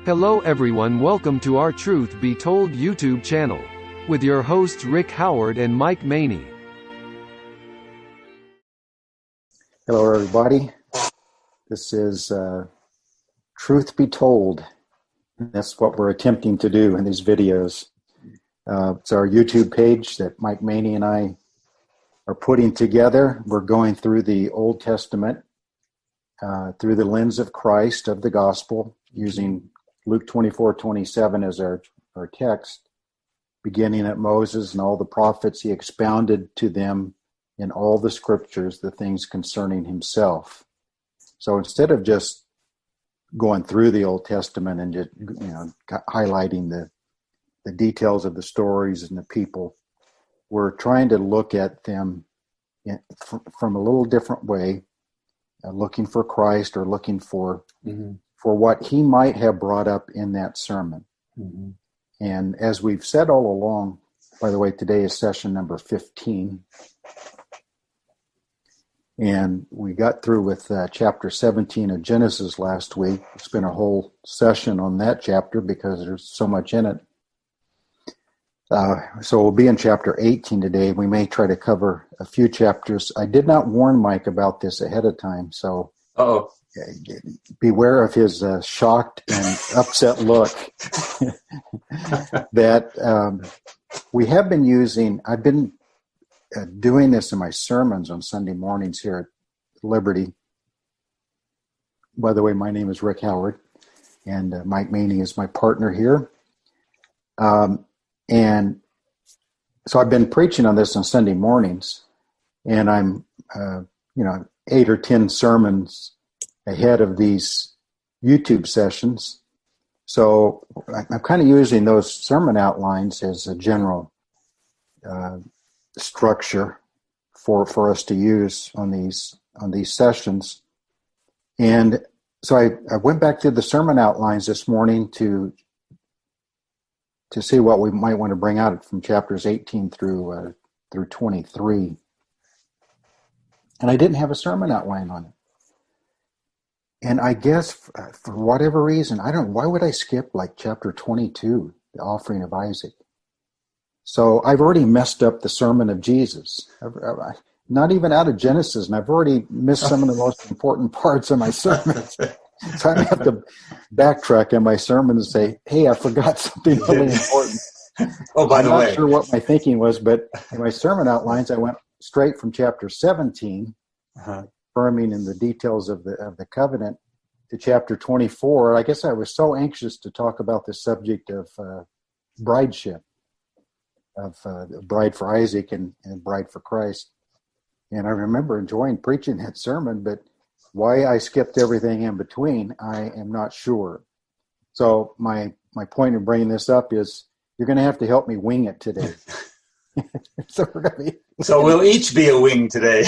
Hello everyone, welcome to our Truth Be Told YouTube channel with your hosts Rick Howard and Mike Maney. Hello everybody, this is Truth Be Told. That's what we're attempting to do in these videos. It's our YouTube page that Mike Maney and I are putting together. We're going through the Old Testament through the lens of Christ, of the gospel, using Luke 24:27 as our text. Beginning at Moses and all the prophets, he expounded to them in all the scriptures the things concerning himself. So instead of just going through the Old Testament and just highlighting the details of the stories and the people, we're trying to look at them from a little different way, looking for Christ or looking for what he might have brought up in that sermon. Mm-hmm. And as we've said all along, by the way, today is session number 15. And we got through with chapter 17 of Genesis last week. We spent a whole session on that chapter because there's so much in it. So we'll be in chapter 18 today. We may try to cover a few chapters. I did not warn Mike about this ahead of time, so beware of his shocked and upset look. That we have been using, I've been doing this in my sermons on Sunday mornings here at Liberty. By the way, my name is Rick Howard, and Mike Maney is my partner here. And so I've been preaching on this on Sunday mornings, and I'm, 8 or 10 sermons ahead of these YouTube sessions. So I'm kind of using those sermon outlines as a general structure for us to use on these sessions. And so I went back to the sermon outlines this morning to see what we might want to bring out from chapters 18 through 23. And I didn't have a sermon outline on it. And I guess for whatever reason, I don't know, why would I skip like chapter 22, the offering of Isaac? So I've already messed up the sermon of Jesus. Not even out of Genesis, and I've already missed some of the most important parts of my sermon. So I have to backtrack in my sermon and say, hey, I forgot something really important. Oh, by the way. I'm not sure what my thinking was, but in my sermon outlines, I went straight from chapter 17, affirming in the details of the covenant, to chapter 24. I guess I was so anxious to talk about the subject of brideship, of bride for Isaac and bride for Christ. And I remember enjoying preaching that sermon, but why I skipped everything in between, I am not sure. So my point in bringing this up is you're going to have to help me wing it today. So we'll each be a wing today.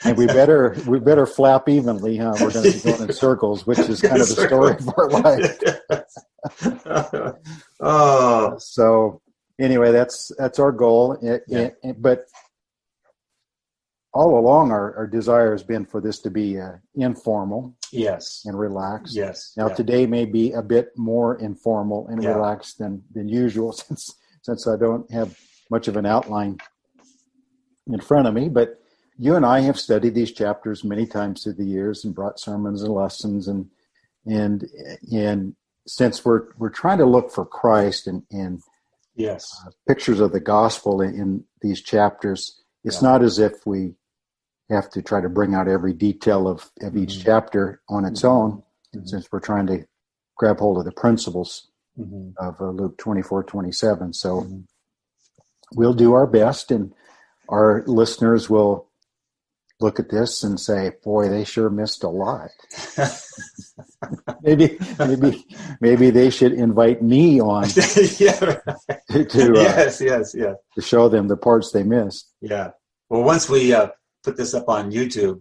And we better flap evenly, huh? We're going to be going in circles, which is kind of the story of our life. So anyway, that's our goal. But all along, our desire has been for this to be informal, and relaxed. Yes. Now today may be a bit more informal and relaxed than usual, since I don't have much of an outline in front of me. But you and I have studied these chapters many times through the years and brought sermons and lessons, and since we're trying to look for Christ and pictures of the gospel in these chapters, it's not as if we have to try to bring out every detail of each chapter on its own, since we're trying to grab hold of the principles of Luke 24:27. So we'll do our best, and our listeners will look at this and say, boy, they sure missed a lot. maybe they should invite me on to show them the parts they missed. Yeah. Well, once we put this up on YouTube,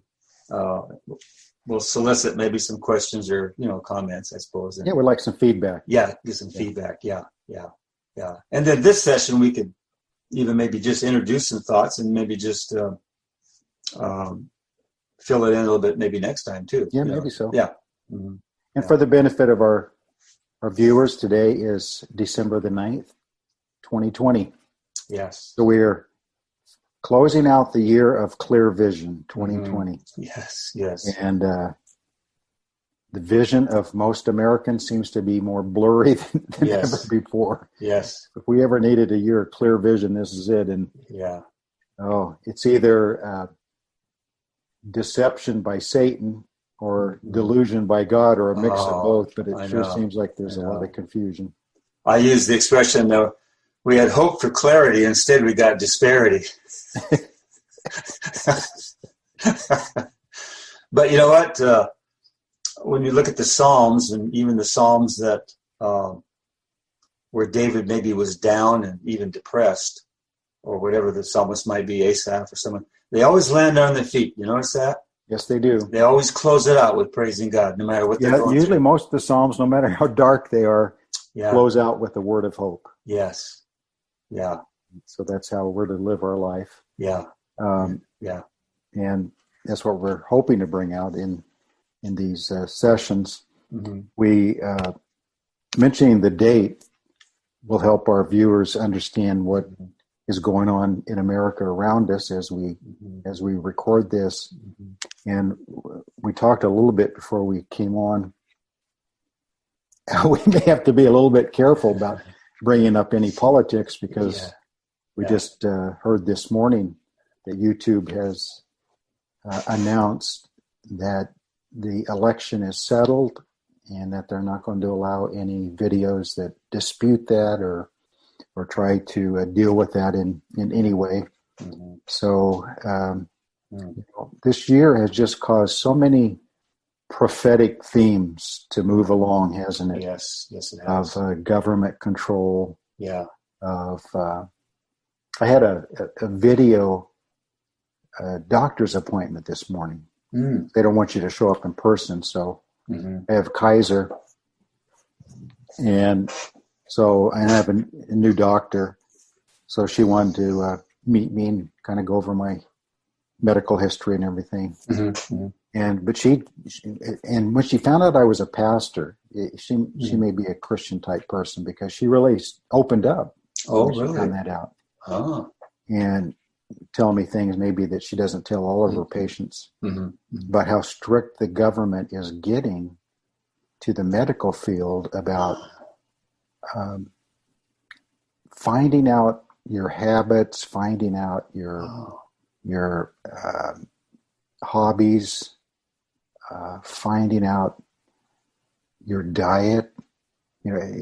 we'll solicit maybe some questions or comments, I suppose. We'd like some feedback. Get some feedback. Yeah. And then this session we could even maybe just introduce some thoughts and maybe just fill it in a little bit maybe next time too. Yeah, maybe so. Yeah. Mm-hmm. And for the benefit of our viewers, today is December the 9th, 2020. Yes. So we're closing out the year of clear vision, 2020. Yes, yes. And the vision of most Americans seems to be more blurry than Yes. ever before. Yes. If we ever needed a year of clear vision, this is it. And Yeah. it's either deception by Satan or delusion by God, or a mix of both. But it sure seems like there's a lot of confusion. I use the expression, though, we had hope for clarity. Instead, we got disparity. But you know what? When you look at the Psalms, and even the Psalms that where David maybe was down and even depressed, or whatever the psalmist might be, Asaph or someone, they always land on their feet. You notice that? Yes, they do. They always close it out with praising God, no matter what they're going usually through. Most of the Psalms, no matter how dark they are, close out with a word of hope. Yes. Yeah. So that's how we're to live our life. Yeah. Yeah. And that's what we're hoping to bring out in these sessions. Mm-hmm. We mentioning the date will help our viewers understand what is going on in America around us as we record this. And we talked a little bit before we came on. We may have to be a little bit careful about bringing up any politics, because we just heard this morning that YouTube has announced that the election is settled and that they're not going to allow any videos that dispute that or try to deal with that in any way. Mm-hmm. So this year has just caused so many prophetic themes to move along, hasn't it? Yes, it has. Of government control. Yeah. Of I had a video doctor's appointment this morning. They don't want you to show up in person, so I have Kaiser, and so I have a new doctor. So she wanted to meet me and kind of go over my medical history and everything. But she when she found out I was a pastor, she may be a Christian type person, because she really opened up. Oh, when really? She found that out. Oh. And tell me things maybe that she doesn't tell all of her patients, about how strict the government is getting to the medical field about finding out your habits, finding out your hobbies, finding out your diet,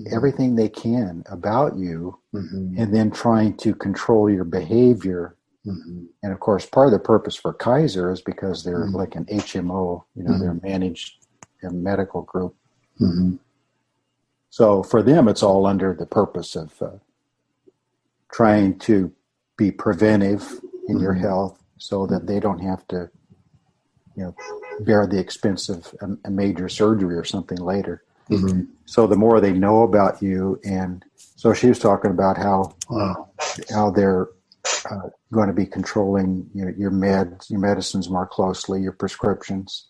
everything they can about you, and then trying to control your behavior. And of course, part of the purpose for Kaiser is because they're like an HMO, they're a managed medical group. So for them, it's all under the purpose of trying to be preventive in your health, so that they don't have to, bear the expense of a major surgery or something later. So the more they know about you, and so she was talking about how they're going to be controlling your medicines more closely, your prescriptions.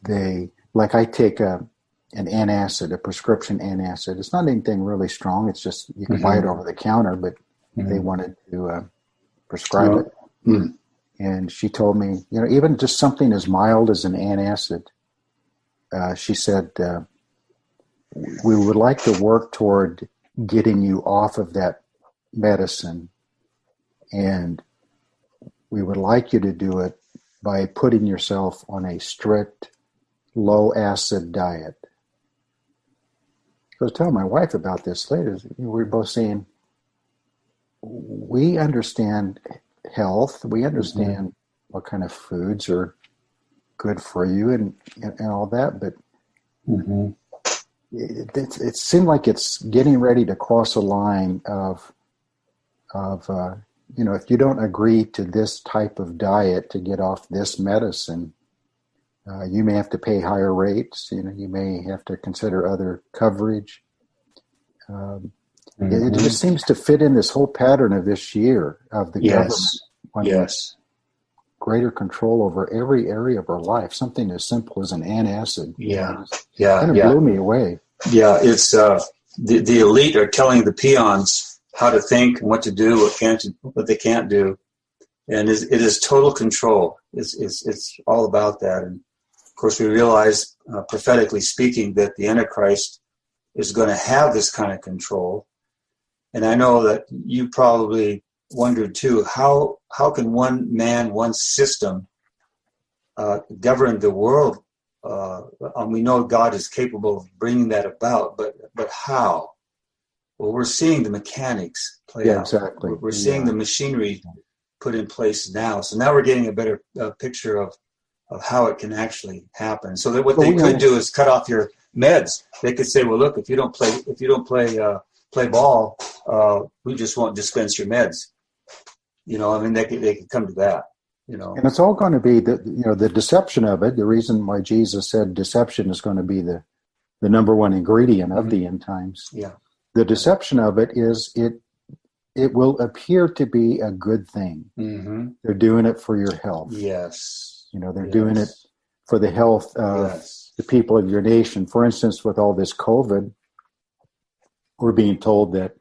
They like, I take an antacid, a prescription antacid. It's not anything really strong. It's just you can buy it over the counter, but they wanted to prescribe it. And she told me, even just something as mild as an antacid, she said, we would like to work toward getting you off of that medicine, and we would like you to do it by putting yourself on a strict low acid diet. I was telling my wife about this later. We were both saying, we understand health, we understand what kind of foods are good for you and all that, but it seemed like it's getting ready to cross a line of if you don't agree to this type of diet to get off this medicine, you may have to pay higher rates. You may have to consider other coverage. It just seems to fit in this whole pattern of this year of the government greater control over every area of our life. Something as simple as an antacid. Yeah. Kind of blew me away. Yeah, it's the elite are telling the peons how to think and what to do, what they can't do, and it is total control. It's all about that. And of course, we realize, prophetically speaking, that the Antichrist is going to have this kind of control. And I know that you probably wondered too, how can one man, one system govern the world? We know God is capable of bringing that about, but how? Well, we're seeing the mechanics play out. Exactly. We're seeing the machinery put in place now. So now we're getting a better picture of how it can actually happen. So that what they could do is cut off your meds. They could say, well, look, if you don't play ball, we just won't dispense your meds. They could come to that. And it's all going to be the deception of it. The reason why Jesus said deception is going to be the number one ingredient of the end times. Yeah. The deception of it is it will appear to be a good thing. Mm-hmm. They're doing it for your health. Yes. They're doing it for the health of the people of your nation. For instance, with all this COVID, we're being told that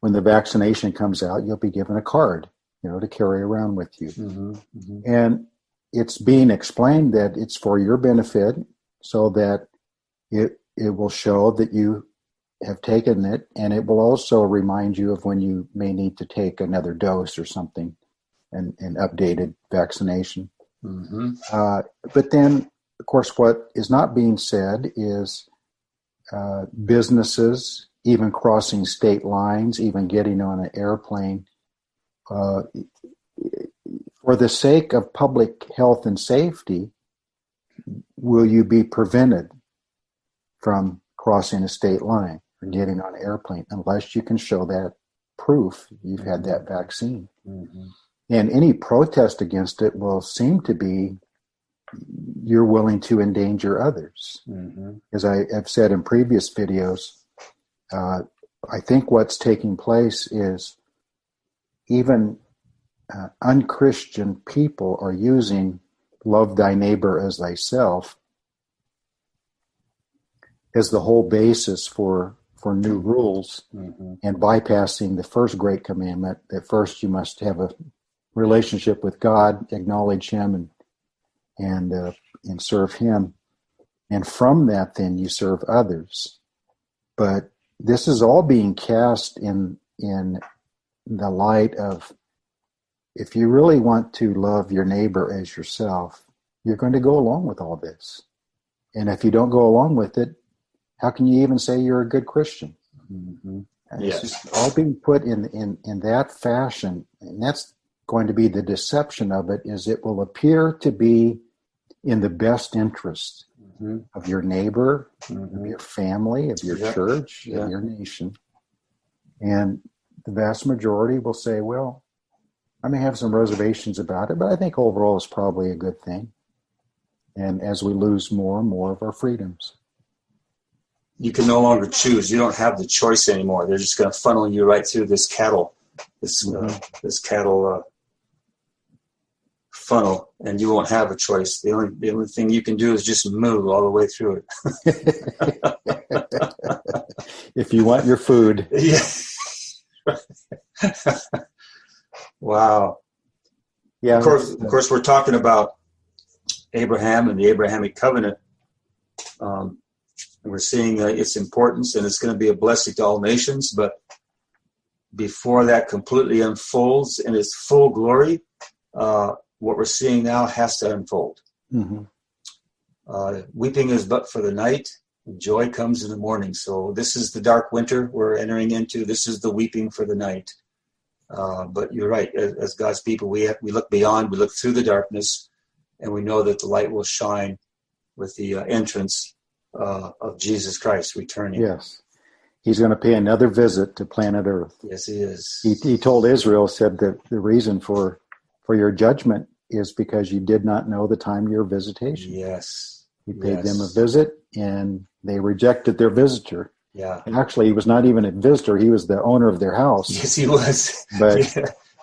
when the vaccination comes out, you'll be given a card, to carry around with you. Mm-hmm. Mm-hmm. And it's being explained that it's for your benefit so that it will show that you have taken it, and it will also remind you of when you may need to take another dose or something, an updated vaccination. Mm-hmm. But then, of course, what is not being said is businesses, even crossing state lines, even getting on an airplane, for the sake of public health and safety, will you be prevented from crossing a state line or getting on an airplane unless you can show that proof you've had that vaccine? Mm-hmm. And any protest against it will seem to be you're willing to endanger others. Mm-hmm. As I have said in previous videos, I think what's taking place is even unchristian people are using love thy neighbor as thyself as the whole basis for new rules, mm-hmm. and bypassing the first great commandment, that first you must have a relationship with God, acknowledge him and serve him. And from that, then you serve others. But this is all being cast in the light of, if you really want to love your neighbor as yourself, you're going to go along with all this. And if you don't go along with it, how can you even say you're a good Christian? Mm-hmm. It's just all being put in that fashion. And that's going to be the deception of it, is it will appear to be in the best interest mm-hmm. of your neighbor, mm-hmm. of your family, of your church, of your nation. And the vast majority will say, well, I may have some reservations about it, but I think overall it's probably a good thing. And as we lose more and more of our freedoms. You can no longer choose. You don't have the choice anymore. They're just going to funnel you right through this cattle funnel, and you won't have a choice. The only thing you can do is just move all the way through it. If you want your food. Yeah. Wow. Yeah. Of course, we're talking about Abraham and the Abrahamic covenant. We're seeing its importance, and it's going to be a blessing to all nations. But before that completely unfolds in its full glory, what we're seeing now has to unfold. Mm-hmm. Weeping is but for the night, and joy comes in the morning. So this is the dark winter we're entering into. This is the weeping for the night. But you're right. As God's people, we look beyond, we look through the darkness, and we know that the light will shine with the entrance of Jesus Christ returning. Yes. He's going to pay another visit to planet Earth. Yes, he is. He told Israel, said that the reason for your judgment is because you did not know the time of your visitation. Yes. He paid them a visit, and they rejected their visitor. Yeah. And actually, he was not even a visitor. He was the owner of their house. Yes, he was. But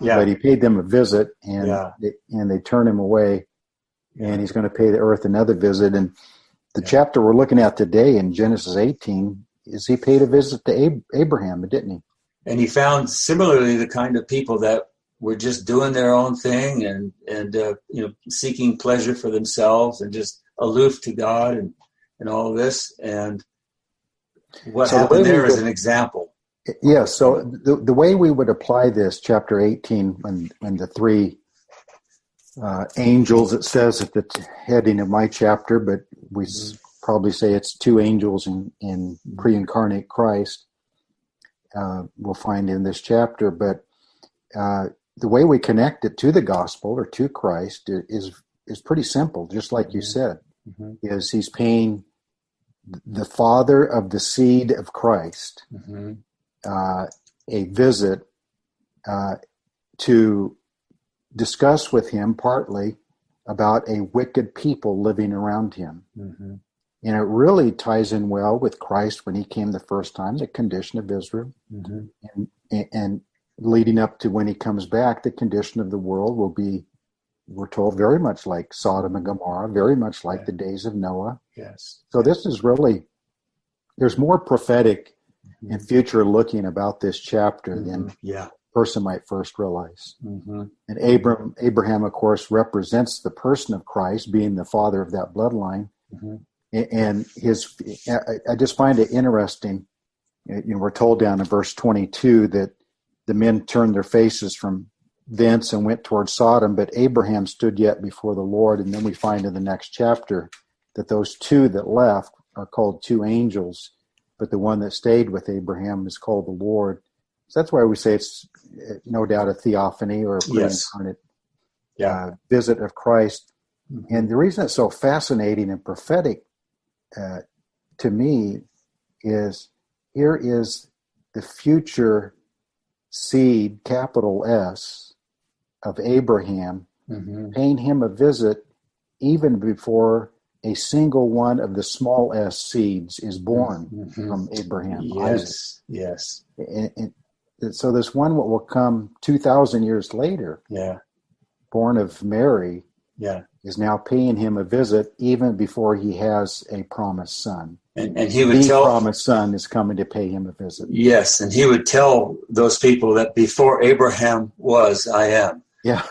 Yeah. But he paid them a visit, and Yeah. they turned him away, and he's going to pay the earth another visit. And the Yeah. chapter we're looking at today in Genesis 18 is he paid a visit to Abraham, didn't he? And he found similarly the kind of people that were just doing their own thing and seeking pleasure for themselves and just aloof to God and all of this. And what happened there is an example. Yeah, so the way we would apply this, chapter 18, when the three angels, it says at the heading of my chapter, but we probably say it's two angels in pre-incarnate Christ, we'll find in this chapter. But the way we connect it to the gospel or to Christ is pretty simple, just like you said, is he's paying the father of the seed of Christ a visit to discuss with him partly about a wicked people living around him. And it really ties in well with Christ when he came the first time, the condition of Israel. And leading up to when he comes back, the condition of the world will be, we're told, very much like Sodom and Gomorrah, very much like the days of Noah. Yes. So this is really, there's more prophetic and future looking about this chapter than a person might first realize. And Abraham, of course, represents the person of Christ, being the father of that bloodline. And I just find it interesting. We're told down in verse 22 that the men turned their faces from thence and went toward Sodom, but Abraham stood yet before the Lord. And then we find in the next chapter that those two that left are called two angels, but the one that stayed with Abraham is called the Lord. So that's why we say it's no doubt a theophany or a pre-incarnate visit of Christ. And the reason it's so fascinating and prophetic to me is here is the future seed, capital S, of Abraham, paying him a visit even before a single one of the small s seeds is born from Abraham. Isaac. Yes. And so this one what will come 2,000 years later, born of Mary, is now paying him a visit even before he has a promised son. And he would tell, promised son is coming to pay him a visit. Yes, and he would tell those people that before Abraham was, I am. Yeah.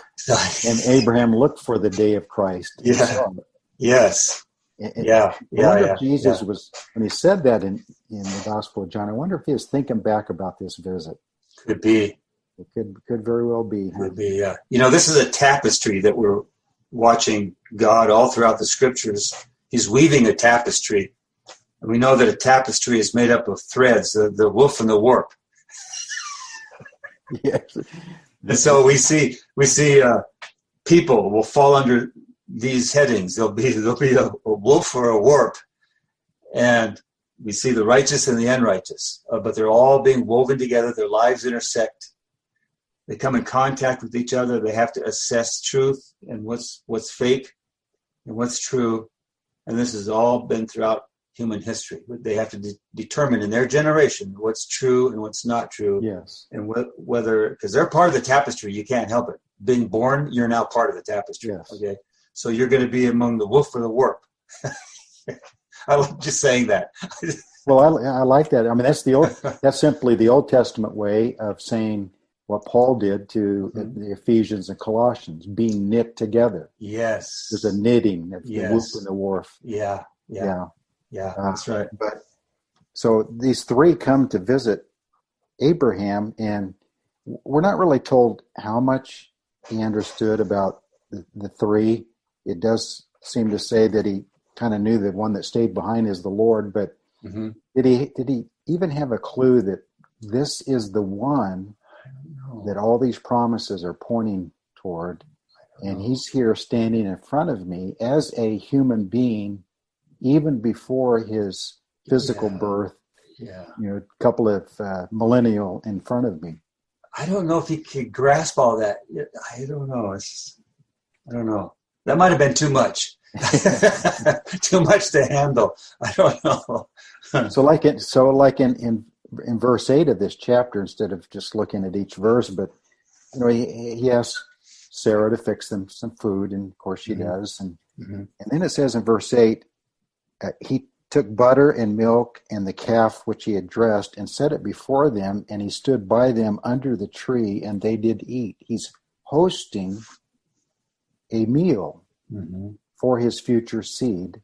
And Abraham looked for the day of Christ. Yes. I wonder if Jesus was, when he said that in the Gospel of John, I wonder if he was thinking back about this visit. Could be. It could very well be. Could be, yeah. This is a tapestry that we're watching God all throughout the scriptures. He's weaving a tapestry. And we know that a tapestry is made up of threads, the woof and the warp. Yes. And so we see people will fall under these headings. There'll be a wolf or a warp, and we see the righteous and the unrighteous, but they're all being woven together. Their lives intersect. They come in contact with each other. They have to assess truth and what's fake and what's true, and this has all been throughout human history. They have to determine in their generation what's true and what's not true. Yes. And whether, because they're part of the tapestry, you can't help it. Being born, you're now part of the tapestry. Yes. Okay. So you're going to be among the wolf or the warp. I like just saying that. Well, I like that. I mean, that's simply the Old Testament way of saying what Paul did to the Ephesians and Colossians, being knit together. Yes. There's a knitting, the woof and the warp. Yeah, that's right. But so these three come to visit Abraham, and we're not really told how much he understood about the three. It does seem to say that he kind of knew the one that stayed behind is the Lord, but did he even have a clue that this is the one that all these promises are pointing toward, and he's here standing in front of me as a human being, even before his physical birth, a couple of millennial in front of me. I don't know if he could grasp all that. I don't know. I don't know. That might have been too much. Too much to handle. I don't know. So like in verse 8 of this chapter, instead of just looking at each verse, but he asks Sarah to fix them some food, and of course she does. And then it says in verse 8, he took butter and milk and the calf which he had dressed and set it before them, and he stood by them under the tree, and they did eat. He's hosting a meal for his future seed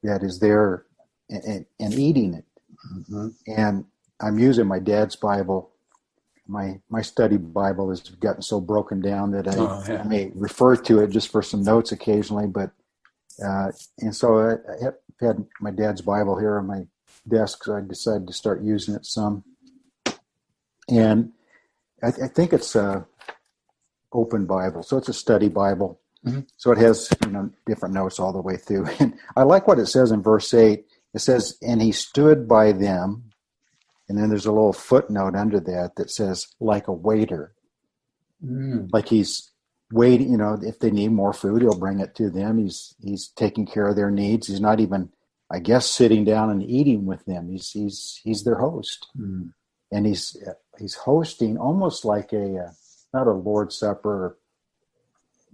that is there and eating it. And I'm using my dad's Bible. My study Bible has gotten so broken down that I may refer to it just for some notes occasionally. But and so I had my dad's Bible here on my desk, so I decided to start using it some. And I think it's a open Bible, so it's a study Bible. So it has different notes all the way through. And I like what it says in verse 8. It says, and he stood by them. And then there's a little footnote under that says, like a waiter. Like he's waiting, if they need more food, he'll bring it to them. He's taking care of their needs. He's not even, I guess, sitting down and eating with them. He's their host. And he's hosting almost like not a Lord's Supper or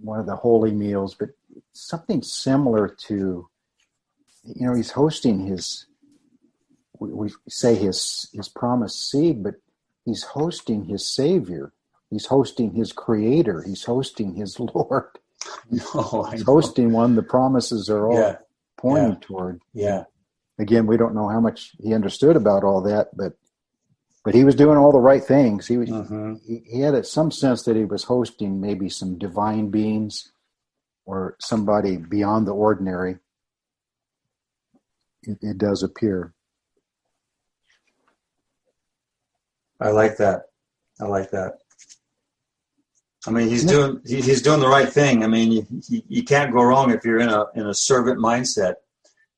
one of the holy meals, but something similar to, he's hosting his, we say his promised seed, but he's hosting his Savior. He's hosting his Creator. He's hosting his Lord. He's hosting one the promises are all pointing toward. Again, we don't know how much he understood about all that, but he was doing all the right things. He was, he had some sense that he was hosting maybe some divine beings or somebody beyond the ordinary. It does appear. I like that. I mean, he's doing the right thing. I mean, you can't go wrong if you're in a servant mindset,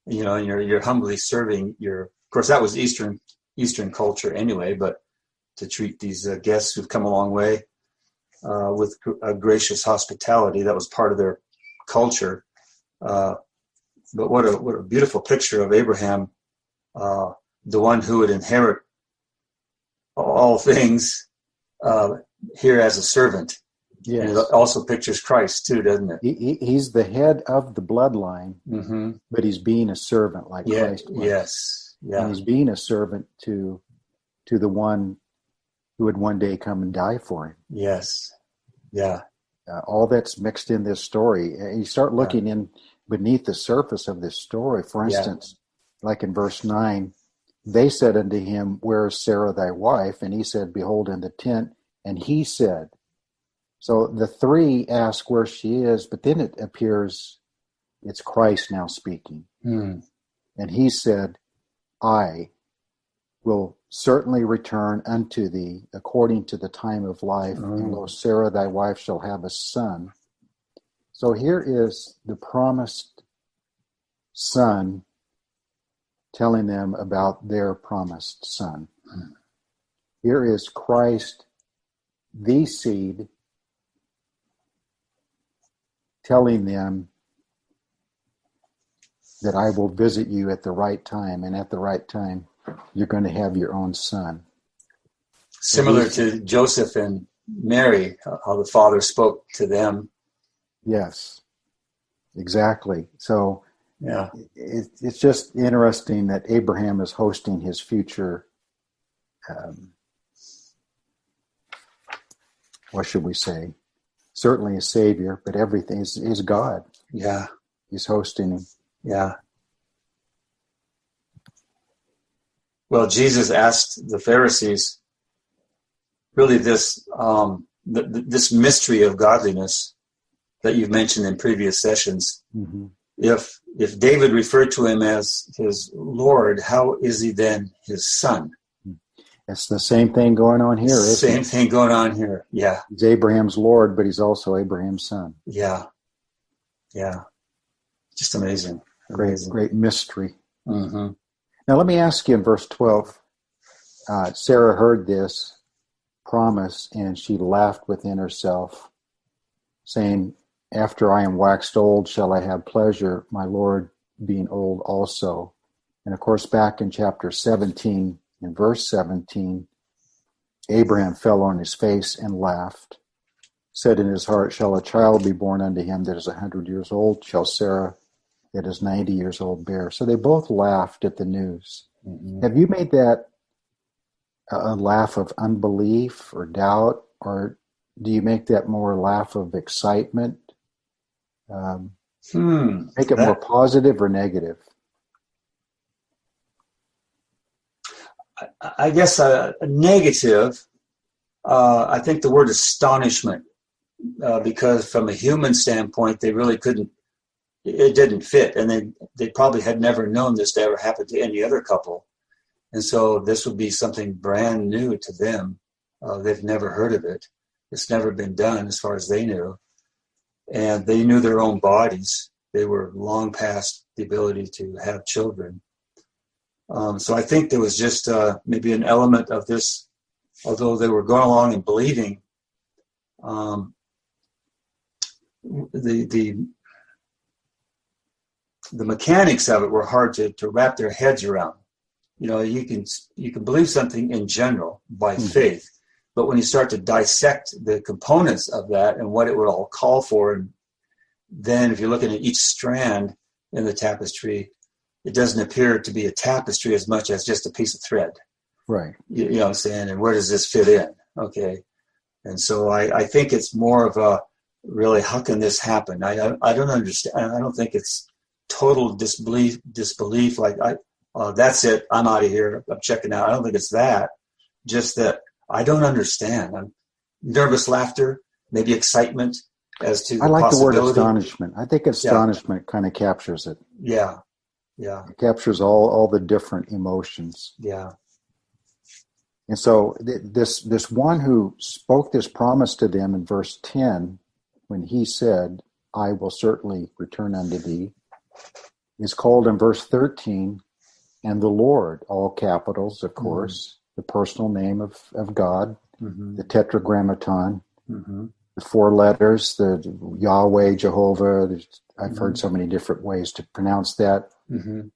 and you're humbly serving your. Of course, that was Eastern culture anyway, but to treat these guests who've come a long way with a gracious hospitality, that was part of their culture. But what a beautiful picture of Abraham, the one who would inherit all things here as a servant. Yes. And it also pictures Christ too, doesn't it? He's the head of the bloodline, but he's being a servant like Christ was. Yes. Yeah. And he's being a servant to the one who would one day come and die for him. Yes. Yeah. All that's mixed in this story. You start looking in beneath the surface of this story. For instance, like in verse 9, they said unto him, where is Sarah thy wife? And he said, behold, in the tent. And he said, so the three ask where she is, but then it appears it's Christ now speaking. And he said, I will certainly return unto thee according to the time of life, and lo, Sarah thy wife shall have a son. So here is the promised son telling them about their promised son. Here is Christ, the seed, telling them that I will visit you at the right time, and at the right time you're going to have your own son. Similar to Joseph and Mary, how the Father spoke to them. Yes, exactly. So it's just interesting that Abraham is hosting his future, what should we say? Certainly a Savior, but everything is God. Yeah. He's hosting him. Yeah. Well, Jesus asked the Pharisees, really this this mystery of godliness that you've mentioned in previous sessions. If David referred to him as his Lord, how is he then his son? It's the same thing going on here. Same thing going on here. Yeah. He's Abraham's Lord, but he's also Abraham's son. Yeah. Yeah. Just amazing. Great mystery. Now let me ask you in verse 12, Sarah heard this promise and she laughed within herself, saying, after I am waxed old, shall I have pleasure, my Lord being old also. And of course, back in chapter 17, in verse 17, Abraham fell on his face and laughed, said in his heart, shall a child be born unto him that is 100 years old? Shall Sarah that is 90 years old bear? So they both laughed at the news. Mm-hmm. Have you made that a laugh of unbelief or doubt, or do you make that more a laugh of excitement? Make it more positive or negative? I guess a negative. I think the word astonishment, because from a human standpoint, they really couldn't. It didn't fit, and they probably had never known this to ever happen to any other couple, and so this would be something brand new to them. They've never heard of it. It's never been done, as far as they knew, and they knew their own bodies. They were long past the ability to have children. So I think there was just maybe an element of this, although they were going along and believing. The mechanics of it were hard to wrap their heads around. You know, you can believe something in general by faith, but when you start to dissect the components of that and what it would all call for, and then if you're looking at each strand in the tapestry, it doesn't appear to be a tapestry as much as just a piece of thread. Right. You know what I'm saying? And where does this fit in? Okay. And so I think it's more of a really, how can this happen? I don't understand. I don't think it's total disbelief like, that's it, I'm out of here, I'm checking out. I don't think it's that. Just that I don't understand. I'm nervous laughter, maybe excitement as to the I like possibility. the word astonishment. I think astonishment kind of captures it. Yeah. Yeah. It captures all the different emotions. Yeah. And so this one who spoke this promise to them in verse 10, when he said, I will certainly return unto thee, is called in verse 13, and the Lord, all capitals, of course, the personal name of God, the tetragrammaton, the four letters, the Yahweh, Jehovah. I've heard so many different ways to pronounce that. And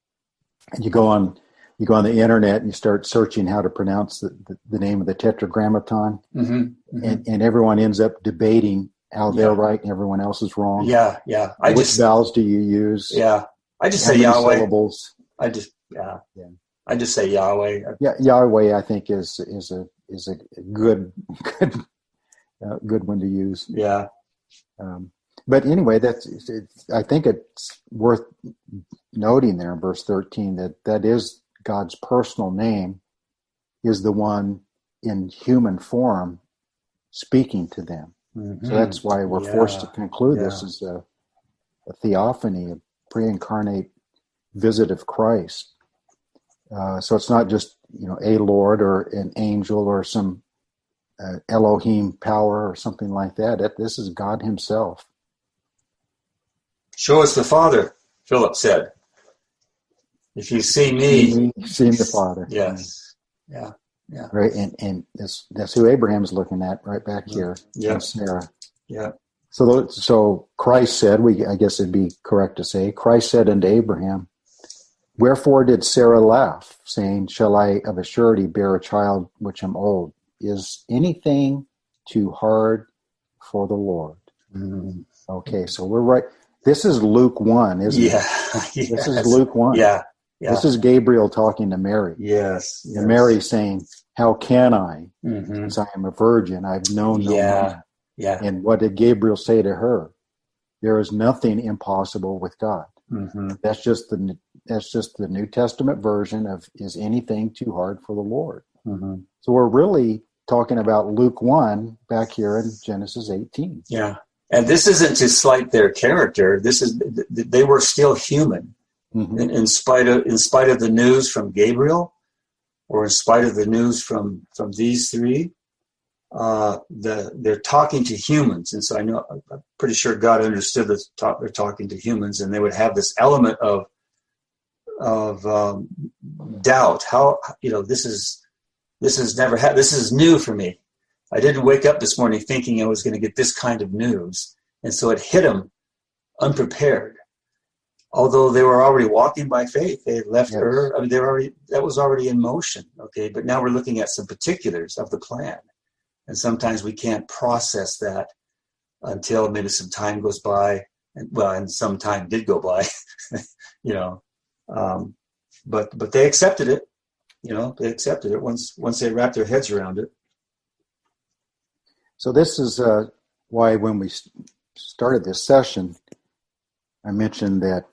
you go on the internet and you start searching how to pronounce the name of the tetragrammaton, and everyone ends up debating how they're right and everyone else is wrong. Yeah, yeah. Which vowels do you use? Yeah, I just say Yahweh. Syllables? I just say Yahweh. Yeah, Yahweh I think is a good one to use. Yeah. But anyway, I think it's worth noting there in verse 13 that is God's personal name, is the one in human form speaking to them. So that's why we're forced to conclude this as a theophany, a pre-incarnate visit of Christ. So it's not just a Lord or an angel or some Elohim power or something like that. This is God himself. Show us the Father, Philip said. If you see me, you've seen the Father. Yes. Yeah. Yeah. Right, and that's who Abraham's looking at right back here. Yeah. Sarah. Yeah. So Christ said, I guess it'd be correct to say, Christ said unto Abraham, wherefore did Sarah laugh, saying, shall I of a surety bear a child which am old? Is anything too hard for the Lord? Okay, so we're right. This is Luke 1, isn't it? Yes. This is Luke 1. Yeah. This is Gabriel talking to Mary. Yes. And Mary saying, how can I, since I am a virgin, I've known no man. Yeah. And what did Gabriel say to her? There is nothing impossible with God. That's just the New Testament version of, is anything too hard for the Lord? So we're really talking about Luke 1 back here in Genesis 18. Yeah. And this isn't to slight their character. They were still human. In spite of the news from Gabriel, or in spite of the news from these three, they're talking to humans, and so I'm pretty sure God understood that they're talking to humans, and they would have this element of doubt. How this is never happened. This is new for me. I didn't wake up this morning thinking I was going to get this kind of news, and so it hit them unprepared. although they were already walking by faith, they had left Yes. Ur. I mean, that was already in motion. Okay, but now we're looking at some particulars of the plan, and sometimes we can't process that until maybe some time goes by, and some time did go by, you know. But they accepted it. You know, they accepted it once they wrapped their heads around it. So this is why when we started this session, I mentioned that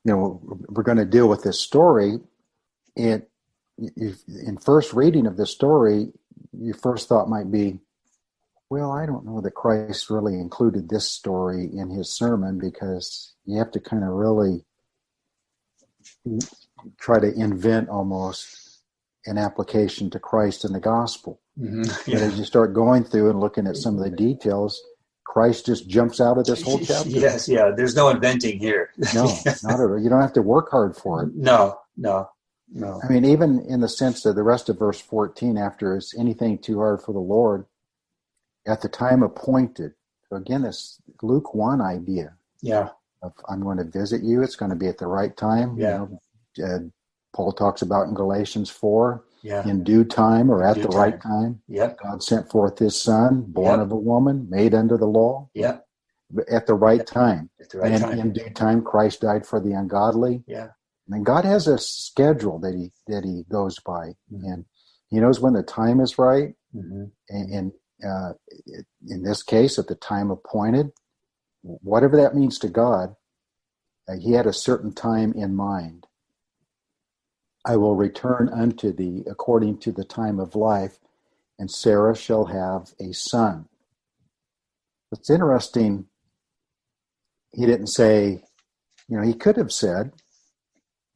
we're going to deal with this story. In first reading of this story, your first thought might be, well, I don't know that Christ really included this story in his sermon, because you have to kind of really try to invent almost an application to Christ and the gospel. Mm-hmm. But as you start going through and looking at some of the details, Christ just jumps out of this whole chapter. Yes, yeah. There's no inventing here. No, not at all. You don't have to work hard for it. No. I mean, even in the sense that the rest of verse 14, after is anything too hard for the Lord, at the time appointed. So again, this Luke 1 idea. Yeah. Of, I'm going to visit you. It's going to be at the right time. Yeah. Paul talks about in Galatians 4, Yeah. in due time or at Due the time. right time. Yep. God sent forth his son, born Yep. of a woman, made under the law, Yep. at the right time. At the right And time. in due time, Christ died for the ungodly. Yeah. And God has a schedule that he goes by, and he knows when the time is right. Mm-hmm. And in this case, at the time appointed, whatever that means to God, he had a certain time in mind. I will return unto thee according to the time of life, and Sarah shall have a son. It's interesting. He didn't say, he could have said,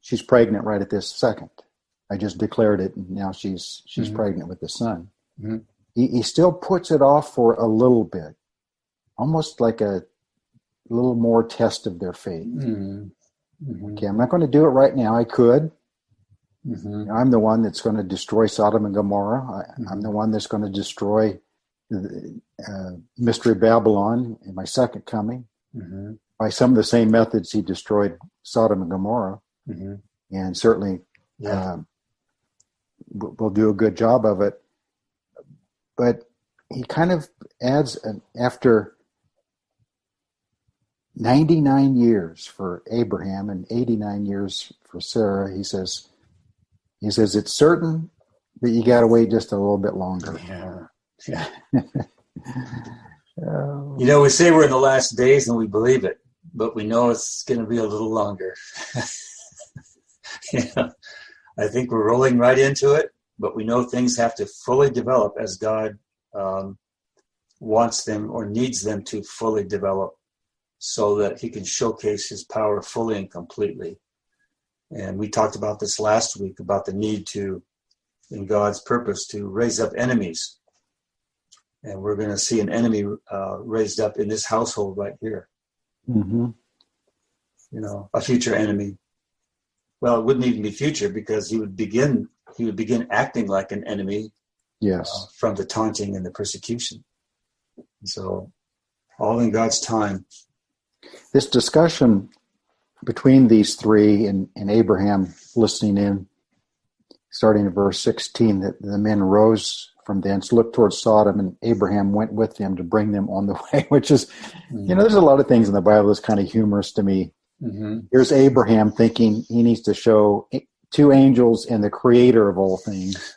she's pregnant right at this second. I just declared it, and now she's Mm-hmm. pregnant with the son. Mm-hmm. He still puts it off for a little bit, almost like a little more test of their faith. Mm-hmm. Mm-hmm. Okay, I'm not going to do it right now. I could. Mm-hmm. I'm the one that's going to destroy Sodom and Gomorrah. I'm the one that's going to destroy Mystery Babylon in my second coming. Mm-hmm. By some of the same methods he destroyed Sodom and Gomorrah. Mm-hmm. And certainly Yeah. we'll do a good job of it. But he kind of adds, after 99 years for Abraham and 89 years for Sarah, he says it's certain, but you got to wait just a little bit longer. Yeah. We say we're in the last days and we believe it, but we know it's going to be a little longer. I think we're rolling right into it, but we know things have to fully develop as God wants them or needs them to fully develop, so that he can showcase his power fully and completely. And we talked about this last week, about the need to, in God's purpose, to raise up enemies. And we're going to see an enemy raised up in this household right here. Mm-hmm. A future enemy. Well, it wouldn't even be future, because he would begin acting like an enemy. Yes. From the taunting and the persecution. So, all in God's time. This discussion between these three and Abraham listening in, starting in verse 16, that the men rose from thence, looked towards Sodom, and Abraham went with them to bring them on the way, which is, there's a lot of things in the Bible that's kind of humorous to me. Mm-hmm. Here's Abraham thinking he needs to show two angels and the creator of all things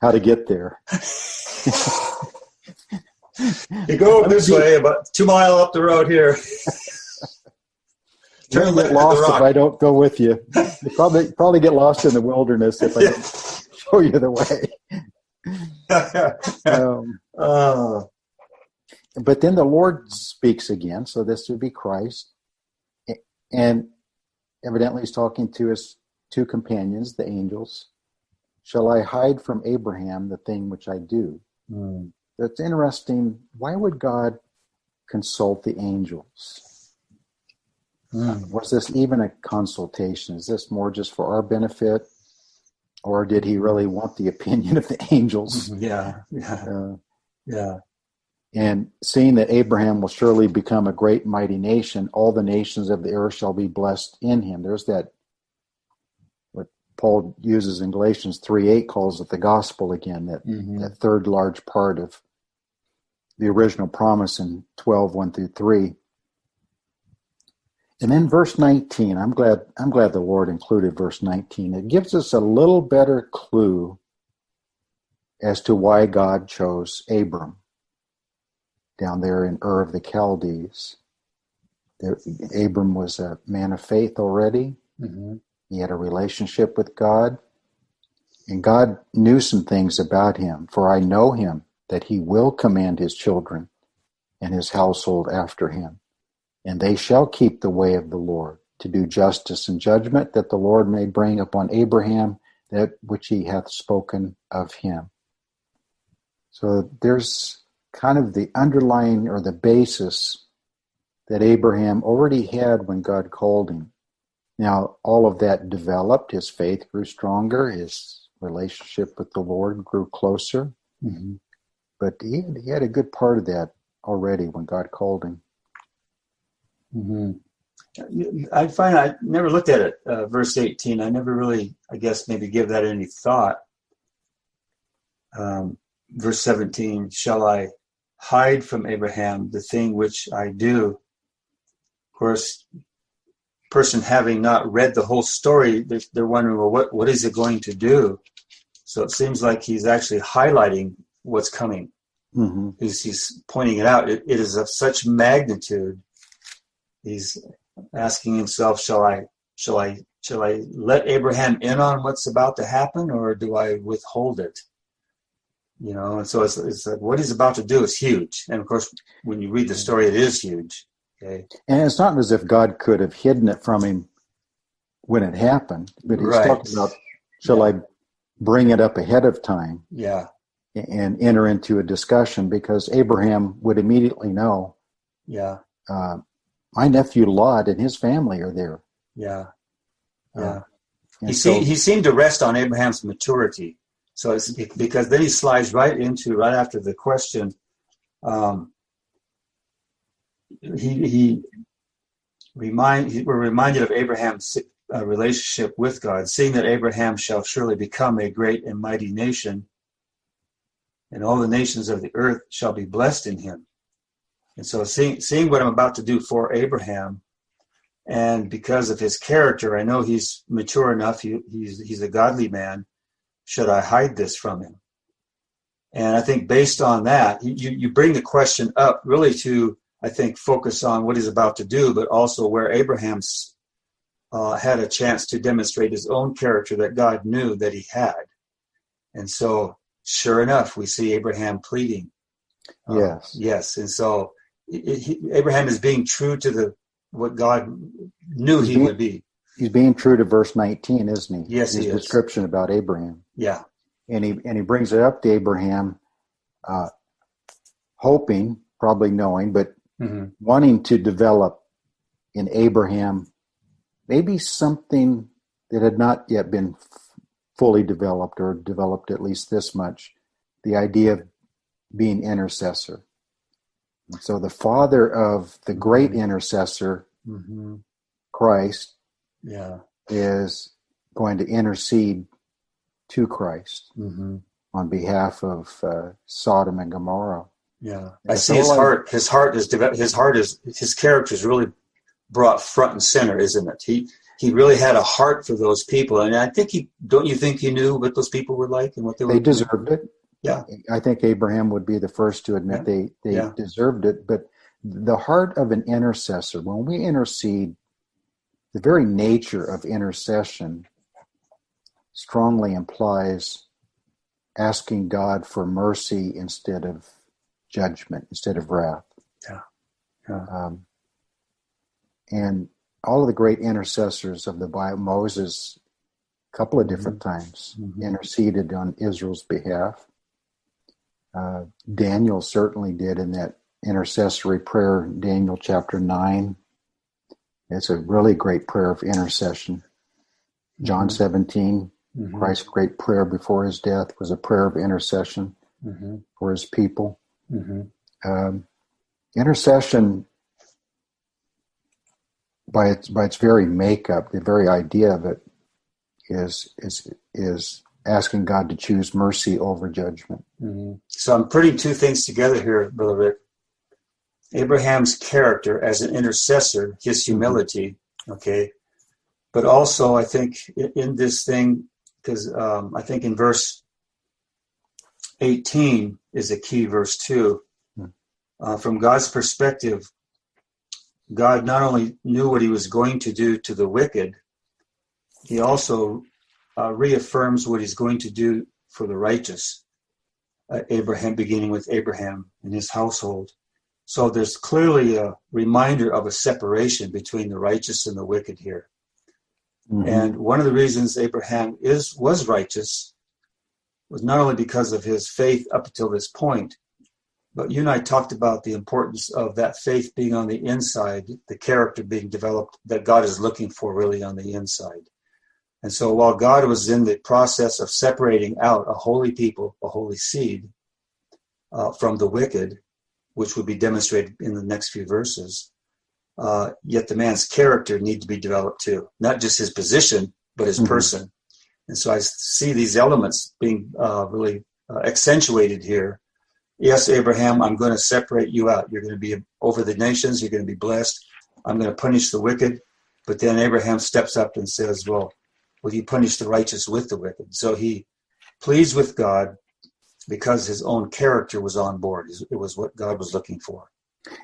how to get there. You go this way, about 2 miles up the road here. You're going to get lost if I don't go with you. You probably get lost in the wilderness if I don't show you the way. But then the Lord speaks again, so this would be Christ. And evidently he's talking to his two companions, the angels. Shall I hide from Abraham the thing which I do? That's interesting. Why would God consult the angels? Was this even a consultation? Is this more just for our benefit? Or did he really want the opinion of the angels? Yeah. And seeing that Abraham will surely become a great mighty nation, all the nations of the earth shall be blessed in him. There's that, what Paul uses in Galatians 3:8 calls it the gospel again, that third large part of the original promise in 12:1-3. And then verse 19, I'm glad the Lord included verse 19. It gives us a little better clue as to why God chose Abram down there in Ur of the Chaldees. Abram was a man of faith already. Mm-hmm. He had a relationship with God. And God knew some things about him. For I know him, that he will command his children and his household after him. And they shall keep the way of the Lord, to do justice and judgment, that the Lord may bring upon Abraham that which he hath spoken of him. So there's kind of the underlying or the basis that Abraham already had when God called him. Now, all of that developed. His faith grew stronger. His relationship with the Lord grew closer. Mm-hmm. But he had a good part of that already when God called him. Mm-hmm. I find I never looked at it, verse 18. I never really, I guess, maybe give that any thought. Verse 17, shall I hide from Abraham the thing which I do? Of course, person having not read the whole story, they're wondering, well, what is it going to do? So it seems like he's actually highlighting what's coming. Mm-hmm. He's pointing it out. It is of such magnitude. He's asking himself, shall I let Abraham in on what's about to happen, or do I withhold it? You know, and so it's like what he's about to do is huge. And of course, when you read the story, it is huge. Okay. And it's not as if God could have hidden it from him when it happened, but he's Right. talking about, shall I bring it up ahead of time? Yeah. And enter into a discussion, because Abraham would immediately know, Yeah. My nephew Lot and his family are there. Yeah. Yeah. And He seemed to rest on Abraham's maturity. So it's because then he slides right after the question. We're reminded of Abraham's relationship with God, seeing that Abraham shall surely become a great and mighty nation, and all the nations of the earth shall be blessed in him. And so seeing what I'm about to do for Abraham, and because of his character, I know he's mature enough, he's a godly man, should I hide this from him? And I think based on that, you bring the question up really to, I think, focus on what he's about to do, but also where Abraham's had a chance to demonstrate his own character that God knew that he had. And so, sure enough, we see Abraham pleading. Yes. Yes. And so Abraham is being true to what God knew he would be. He's being true to verse 19, isn't he? Yes, he His is. description about Abraham. Yeah. And he brings it up to Abraham, hoping, probably knowing, but wanting to develop in Abraham maybe something that had not yet been fully developed, or developed at least this much, the idea of being intercessor. And so the father of the great intercessor, Christ, is going to intercede to Christ on behalf of Sodom and Gomorrah. Yeah, I see his heart. His character is really brought front and center, isn't it? He really had a heart for those people, and I think don't you think he knew what those people were like and what they deserved it. Yeah, I think Abraham would be the first to admit they deserved it. But the heart of an intercessor, when we intercede, the very nature of intercession strongly implies asking God for mercy instead of judgment, instead of wrath. And all of the great intercessors of the Bible, Moses, a couple of different times, interceded on Israel's behalf. Daniel certainly did in that intercessory prayer, Daniel chapter 9. It's a really great prayer of intercession. John 17, Christ's great prayer before his death was a prayer of intercession for his people. Intercession, by its very makeup, the very idea of it is asking God to choose mercy over judgment. Mm-hmm. So I'm putting two things together here, Brother Rick. Abraham's character as an intercessor, his humility, okay, but also I think in this thing, because I think in verse 18 is a key verse too. From God's perspective, God not only knew what he was going to do to the wicked, he also reaffirms what he's going to do for the righteous. Abraham, beginning with Abraham and his household. So there's clearly a reminder of a separation between the righteous and the wicked here. Mm-hmm. And one of the reasons Abraham was righteous was not only because of his faith up until this point, but you and I talked about the importance of that faith being on the inside, the character being developed that God is looking for really on the inside. And so while God was in the process of separating out a holy people, a holy seed, from the wicked, which would be demonstrated in the next few verses, yet the man's character needs to be developed too. Not just his position, but his person. And so I see these elements being really accentuated here. Yes, Abraham, I'm going to separate you out. You're going to be over the nations. You're going to be blessed. I'm going to punish the wicked. But then Abraham steps up and says, well, will you punish the righteous with the wicked? So he pleads with God because his own character was on board. It was what God was looking for.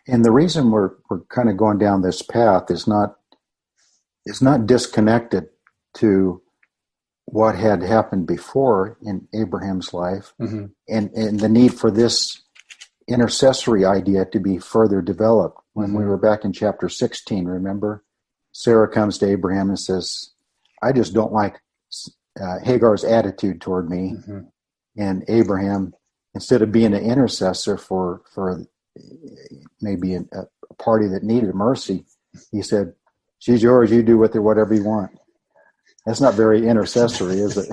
And the reason we're kind of going down this path is not disconnected to what had happened before in Abraham's life, and the need for this intercessory idea to be further developed. When we were back in chapter 16, remember? Sarah comes to Abraham and says, I just don't like Hagar's attitude toward me. And Abraham, instead of being an intercessor for maybe a party that needed mercy, he said, she's yours, you do with her whatever you want. That's not very intercessory, is it?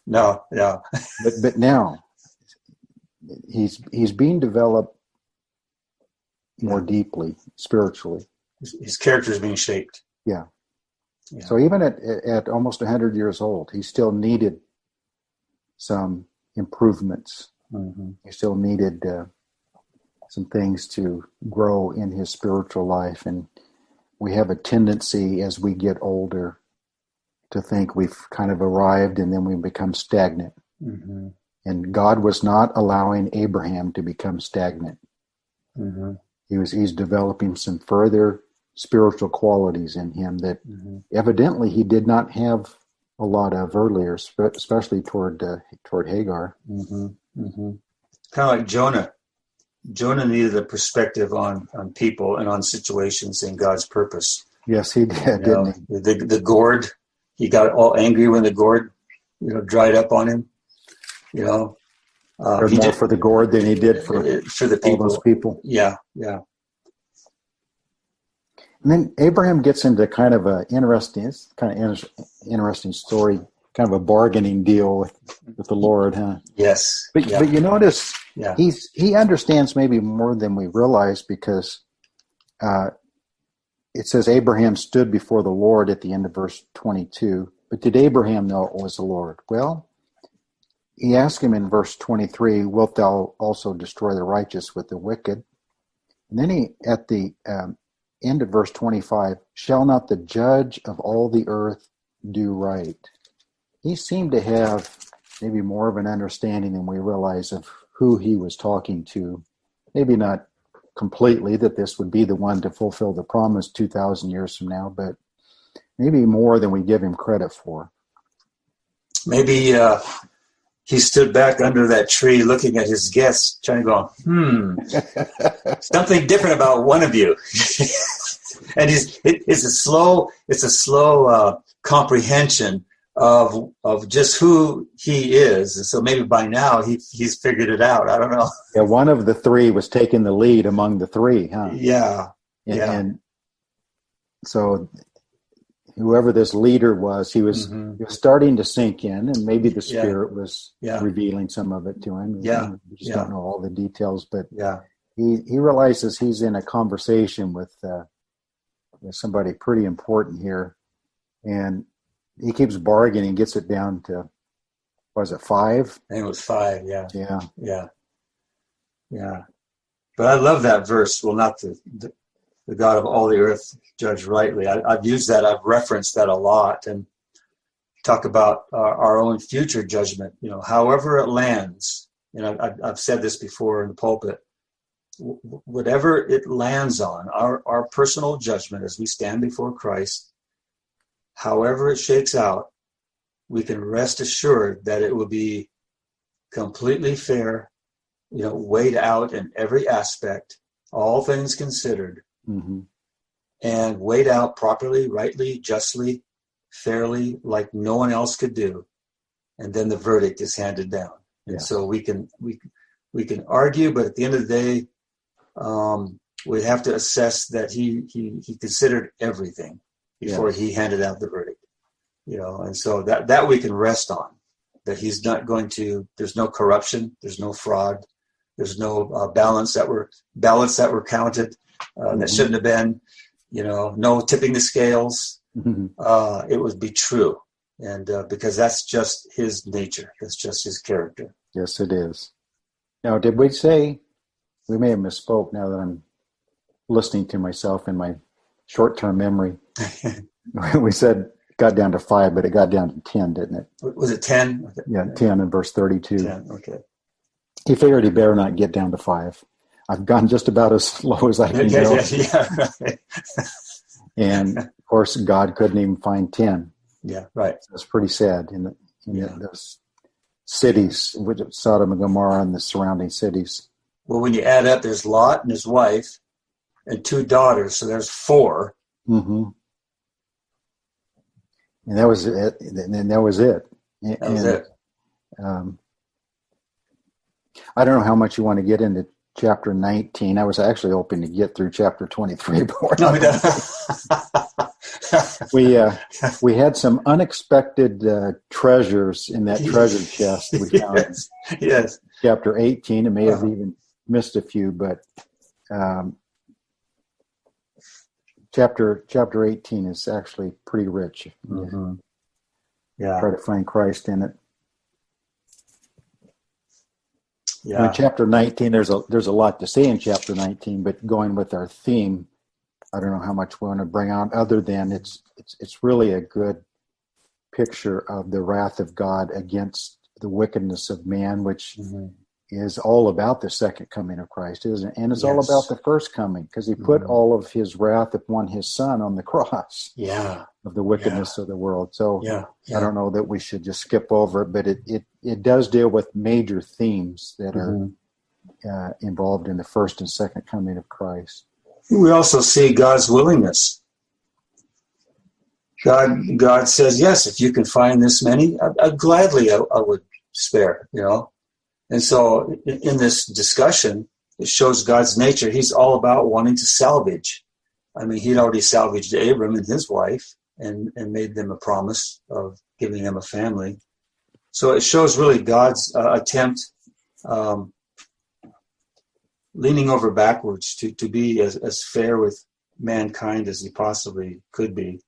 No. But now he's being developed more deeply, spiritually. His character is being shaped. Yeah. So even at almost 100 years old, he still needed some improvements. He still needed some things to grow in his spiritual life. And we have a tendency as we get older to think we've kind of arrived and then we become stagnant. And God was not allowing Abraham to become stagnant. He's developing some further spiritual qualities in him that evidently he did not have a lot of earlier, especially toward Hagar. Kind of like Jonah. Jonah needed a perspective on people and on situations and God's purpose. Yes, he did, didn't he? The gourd, he got all angry when the gourd, dried up on him. He did for the gourd than he did for the people. All those people. Yeah. And then Abraham gets into kind of an interesting story, kind of a bargaining deal with the Lord, huh? Yes. But you notice he understands maybe more than we realize, because it says Abraham stood before the Lord at the end of verse 22. But did Abraham know it was the Lord? Well, he asked him in verse 23, wilt thou also destroy the righteous with the wicked? And then he, at the end of verse 25, shall not the judge of all the earth do right? He seemed to have maybe more of an understanding than we realize of who he was talking to. Maybe not completely that this would be the one to fulfill the promise 2,000 years from now, but maybe more than we give him credit for. Maybe he stood back under that tree looking at his guests, trying to go, something different about one of you. And it's a slow comprehension of just who he is. And so maybe by now he's figured it out. I don't know. Yeah, one of the three was taking the lead among the three, huh? Yeah. And so whoever this leader was, he was starting to sink in, and maybe the Spirit was revealing some of it to him. We just don't know all the details, but he realizes he's in a conversation with somebody pretty important here, and he keeps bargaining, gets it down to, was it 5? I think it was 5. Yeah. Yeah. Yeah. Yeah. But I love that verse. Will not the God of all the earth judge rightly? I've used that. I've referenced that a lot, and talk about our own future judgment. However it lands. I've said this before in the pulpit. Whatever it lands on, our personal judgment as we stand before Christ, however it shakes out, we can rest assured that it will be completely fair, weighed out in every aspect, all things considered, Mm-hmm. and weighed out properly, rightly, justly, fairly, like no one else could do. And then the verdict is handed down. And so we can argue, but at the end of the day, we have to assess that he considered everything before he handed out the verdict. And so that we can rest on, that he's not going to. There's no corruption. There's no fraud. There's no ballots that were counted that shouldn't have been. No tipping the scales. Mm-hmm. It would be true, and because that's just his nature. That's just his character. Yes, it is. Now, did we say, we may have misspoke now that I'm listening to myself in my short-term memory. We said it got down to 5, but it got down to 10, didn't it? Was it 10? Yeah, 10 in verse 32. 10, okay. He figured he better not get down to 5. I've gone just about as low as I can go. Yeah, right. And, of course, God couldn't even find 10. Yeah, right. That's pretty sad in those cities, with Sodom and Gomorrah and the surrounding cities. Well, when you add up, there's Lot and his wife and 2 daughters, so there's 4. Mm-hmm. And that was it. And that was it. That was it. I don't know how much you want to get into chapter 19. I was actually hoping to get through chapter 23. We had some unexpected treasures in that treasure chest we found. Yes. Chapter 18. It may have even missed a few, but chapter 18 is actually pretty rich. Mm-hmm. Yeah. Try to find Christ in it. Yeah. In chapter 19, there's a lot to say in chapter 19, but going with our theme, I don't know how much we want to bring out other than it's really a good picture of the wrath of God against the wickedness of man, which is all about the second coming of Christ, isn't it? And it's all about the first coming, because he put all of his wrath upon his son on the cross. Yeah. Of the wickedness of the world. So I don't know that we should just skip over it, but it does deal with major themes that are involved in the first and second coming of Christ. We also see God's willingness. God says, yes, if you can find this many, I'd gladly I would spare, And so in this discussion, it shows God's nature. He's all about wanting to salvage. I mean, he'd already salvaged Abram and his wife and made them a promise of giving them a family. So it shows really God's attempt, leaning over backwards to be as fair with mankind as he possibly could be.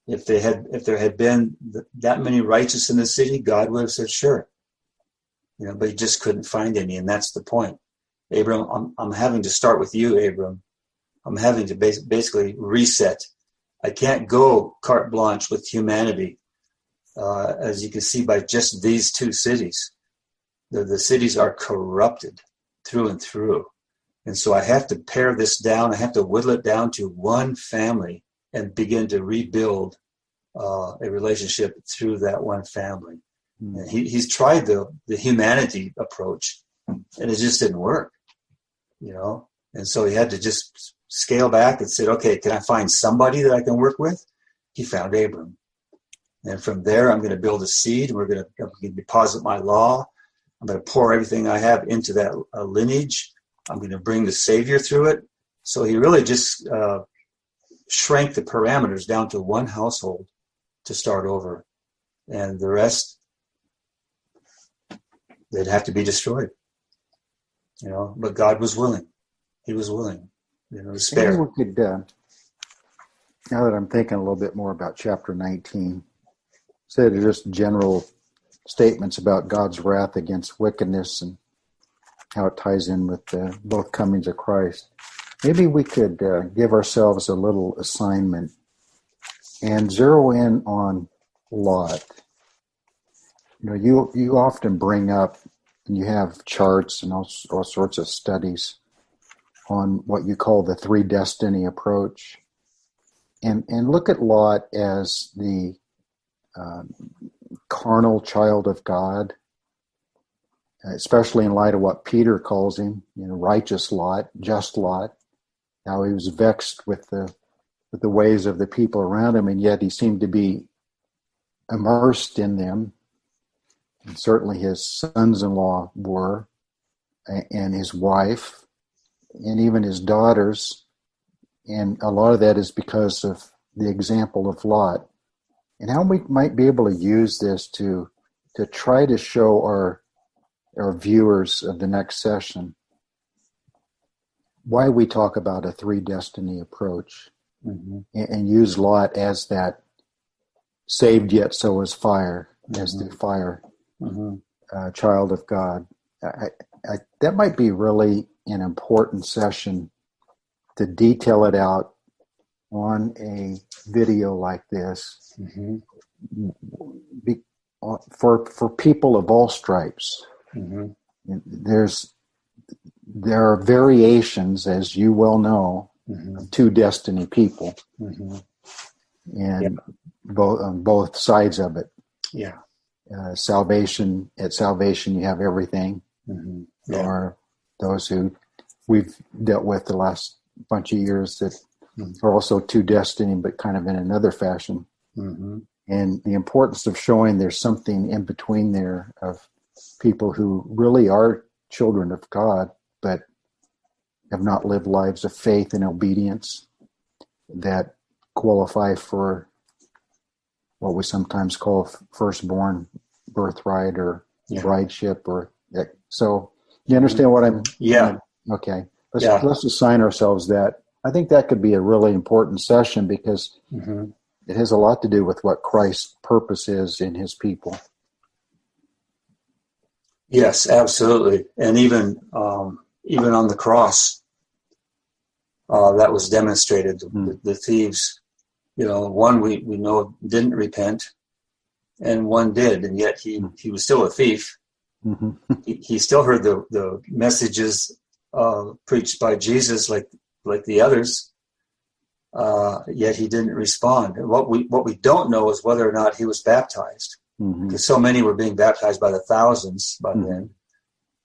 If there had been that many righteous in the city, God would have said, sure. But he just couldn't find any, and that's the point. Abram, I'm having to start with you, Abram. I'm having to basically reset. I can't go carte blanche with humanity, as you can see by just these 2 cities. The cities are corrupted through and through. And so I have to pare this down. I have to whittle it down to one family and begin to rebuild a relationship through that one family. And he's tried the humanity approach, and it just didn't work, And so he had to just scale back and said, okay, can I find somebody that I can work with? He found Abram. And from there, I'm going to build a seed. I'm going to deposit my law. I'm going to pour everything I have into that lineage. I'm going to bring the Savior through it. So he really just shrank the parameters down to one household to start over. And the rest, they'd have to be destroyed. But God was willing. He was willing, to Maybe spare. we could, now that I'm thinking a little bit more about chapter 19, instead of just general statements about God's wrath against wickedness and how it ties in with both comings of Christ, maybe we could give ourselves a little assignment and zero in on Lot. You often bring up, and you have charts and all sorts of studies on what you call the three destiny approach. And look at Lot as the carnal child of God, especially in light of what Peter calls him, righteous Lot, just Lot, how he was vexed with the ways of the people around him, and yet he seemed to be immersed in them. And certainly his sons-in-law were, and his wife, and even his daughters. And a lot of that is because of the example of Lot. And how we might be able to use this to try to show our viewers of the next session why we talk about a three destiny approach, and use Lot as that saved yet so is fire, as the fire child of God. That might be really an important session to detail it out on a video like this, for people of all stripes. There are variations, as you well know, of two destiny people, and on both sides of it. Yeah. Salvation, you have everything. There are those who we've dealt with the last bunch of years that are also two destiny, but kind of in another fashion. And the importance of showing there's something in between there of people who really are children of God, but have not lived lives of faith and obedience that qualify for what we sometimes call firstborn birthright or brideship, or so. You understand what I'm? Yeah. Okay. Let's assign ourselves that. I think that could be a really important session because it has a lot to do with what Christ's purpose is in his people. Yes, absolutely. And even on the cross, that was demonstrated. The thieves, one we know didn't repent, and one did, and yet he was still a thief. He still heard the messages preached by Jesus like the others, yet he didn't respond. And what we don't know is whether or not he was baptized, because so many were being baptized by the thousands by then.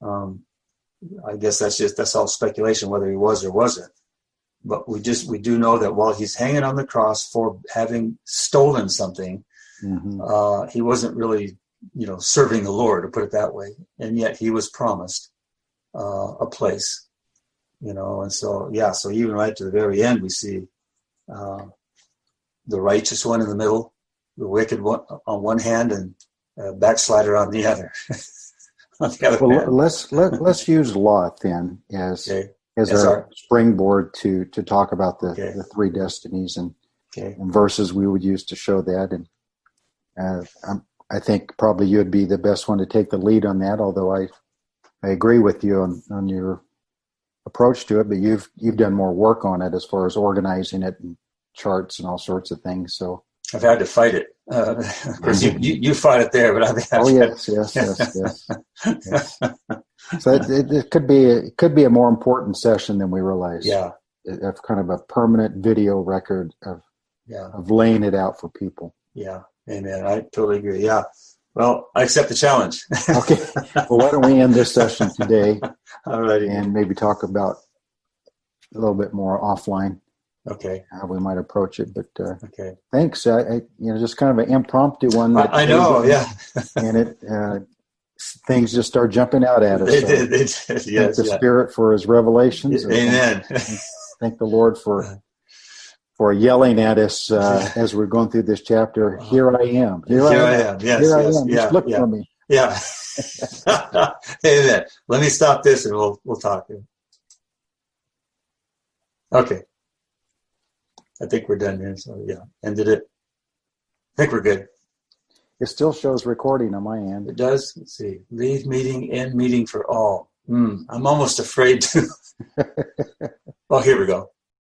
I guess that's all speculation whether he was or wasn't. But we do know that while he's hanging on the cross for having stolen something, he wasn't really serving the Lord, to put it that way, and yet he was promised a place. And so even right to the very end, we see the righteous one in the middle, the wicked one on one hand, and backslider on the other. Well, let's use Lot then as our springboard to talk about the three destinies and verses we would use to show that. And I think probably you'd be the best one to take the lead on that, although I agree with you on your approach to it, but you've done more work on it as far as organizing it and charts and all sorts of things. So I've had to fight it. Of course, you fought it there, but I've had yes. So it could be a more important session than we realize. Yeah, of kind of a permanent video record of laying it out for people. Yeah, amen. I totally agree. Yeah. Well, I accept the challenge. Okay. Well, why don't we end this session today? All righty. And maybe talk about a little bit more offline. Okay. How we might approach it, but okay. Thanks. Just kind of an impromptu one. I know. Yeah. And it things just start jumping out at us. They did. Yes. Thank the Spirit for His revelations. Amen. Thank the Lord for yelling at us as we're going through this chapter. Here I am. Here I am. Yes, Here I yes. am. Just look for me. Yeah. Amen. Let me stop this and we'll talk. Okay. I think we're done here. So yeah, ended it. I think we're good. It still shows recording on my end. It does. Let's see. Leave meeting, end meeting for all. I'm almost afraid to. Oh, here we go.